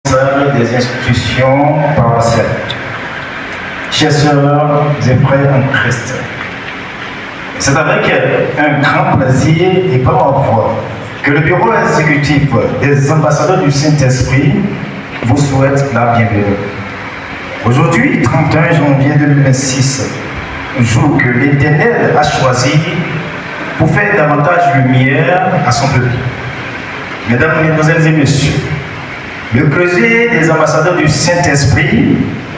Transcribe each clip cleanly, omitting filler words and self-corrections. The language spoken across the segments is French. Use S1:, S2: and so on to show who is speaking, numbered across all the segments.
S1: des institutions paroissiales. Chers sœurs et frères en Christ, c'est avec un grand plaisir et par foi que le bureau exécutif des ambassadeurs du Saint-Esprit vous souhaite la bienvenue. Aujourd'hui, 31 janvier 2026, jour que l'Éternel a choisi pour faire davantage lumière à son peuple. Mesdames, Mesdemoiselles et Messieurs, le creuset des ambassadeurs du Saint-Esprit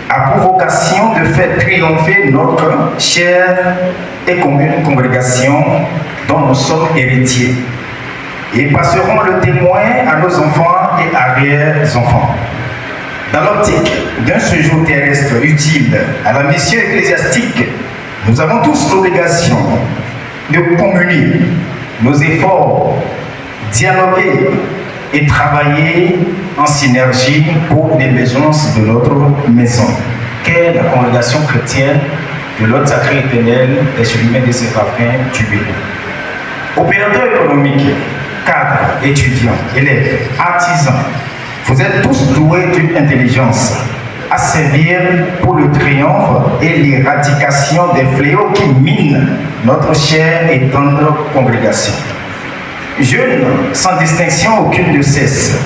S1: a pour vocation de faire triompher notre chère et commune congrégation dont nous sommes héritiers et passerons le témoin à nos enfants et arrière-enfants. Dans l'optique d'un séjour terrestre utile à la mission ecclésiastique, nous avons tous l'obligation de communier nos efforts, dialoguer et travailler en synergie pour l'émergence de notre maison, qu'est la congrégation chrétienne de l'ordre sacré éternel des chemins des séraphins du Bénin. Opérateurs économiques, cadres, étudiants, élèves, artisans, vous êtes tous doués d'une intelligence à servir pour le triomphe et l'éradication des fléaux qui minent notre chère et tendre congrégation. Jeunes, sans distinction aucune de cesse,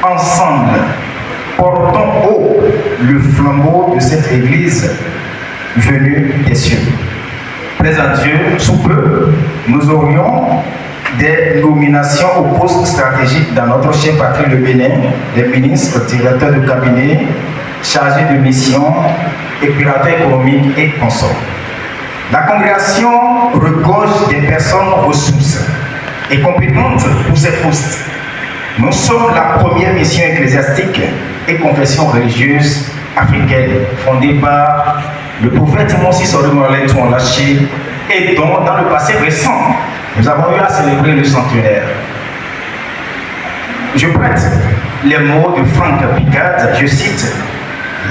S1: ensemble, portons haut le flambeau de cette Église venue des cieux. Plaise à Dieu, sous peu, nous aurions des nominations au poste stratégique dans notre chère patrie le Bénin, des ministres, directeurs de cabinet, chargés de mission, opérateurs économiques et consorts. La congrégation regorge des personnes ressources et compétentes pour ces postes. Nous sommes la première mission ecclésiastique et confession religieuse africaine fondée par le prophète Moses Lâché et dont dans le passé récent nous avons eu à célébrer le centenaire. Je prête les mots de Franck Picard, je cite: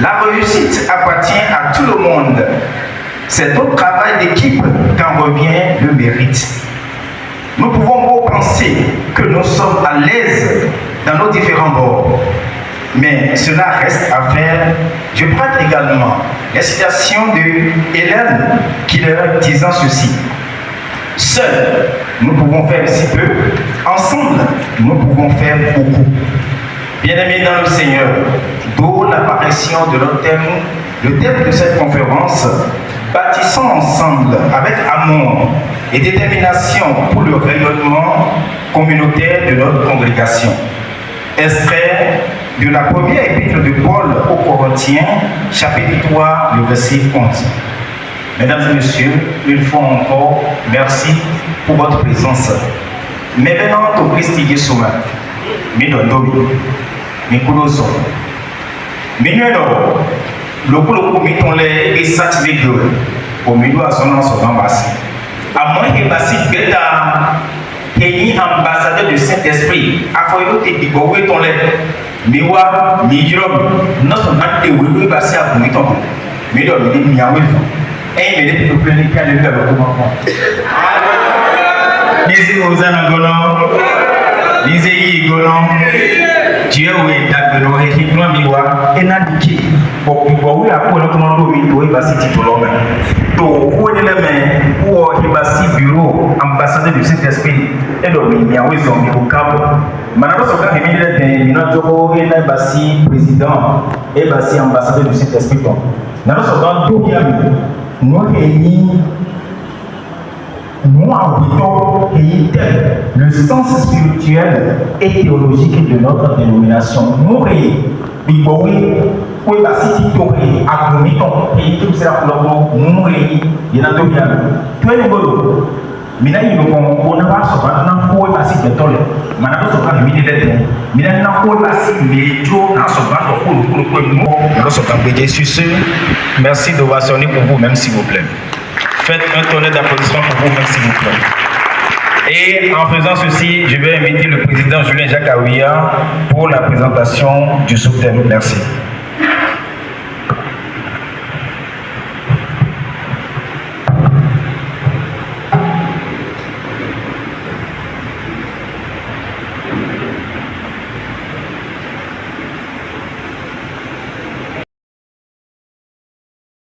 S1: la réussite appartient à tout le monde. C'est au travail d'équipe qu'en revient le mérite. Nous pouvons beau penser que nous sommes à l'aise dans nos différents bords, mais cela reste à faire. Je prête également les citations de Hélène Keller disant ceci: seuls, nous pouvons faire si peu, ensemble, nous pouvons faire beaucoup. Bien-aimés dans le Seigneur, d'où l'apparition de notre thème, le thème de cette conférence, bâtissons ensemble avec amour et détermination pour le rayonnement communautaire de notre congrégation. Extrait de la première épître de Paul aux Corinthiens, chapitre 3, le verset 11. Mesdames et messieurs, une fois encore, merci pour votre présence. Mais maintenant, au Christ Jésus, Midodomi, Mikuloso, Minuelo, le coup miton les et satisfait au milieu à son ambassade. À moins que Bassi Beta, pays ambassadeur du Saint-Esprit, a fait des bigouets ton lait. Miwa, Midrom, notre matin de Wulu Bassi à Boumiton. Midom, il dit Miaouil. Et il est plus plein de le commandement. Lisez aux Anagonon, lisez Gonon. Dieu est d'accord et il doit miwa et n'indiquer pour pouvoir apprendre le commando il va citer tout l'homme. Donc, où est le main pour il va citer bureau ambassadeur du Saint-Esprit et donc il y a oui son au cap. Maintenant, ce cas il est des minotoro et là va citer président et va citer ambassadeur du Saint-Esprit. Maintenant, ce cas tout bien nous réunis. Nous habitons le sens spirituel et théologique de notre dénomination. Nous merci de vous sonner pour vous, même s'il vous plaît. Faites un tonnerre d'applaudissements pour vous, s'il vous plaît. Et en faisant ceci, je vais inviter le président Julien Jacques Aouya pour la présentation du sous-thème. Merci.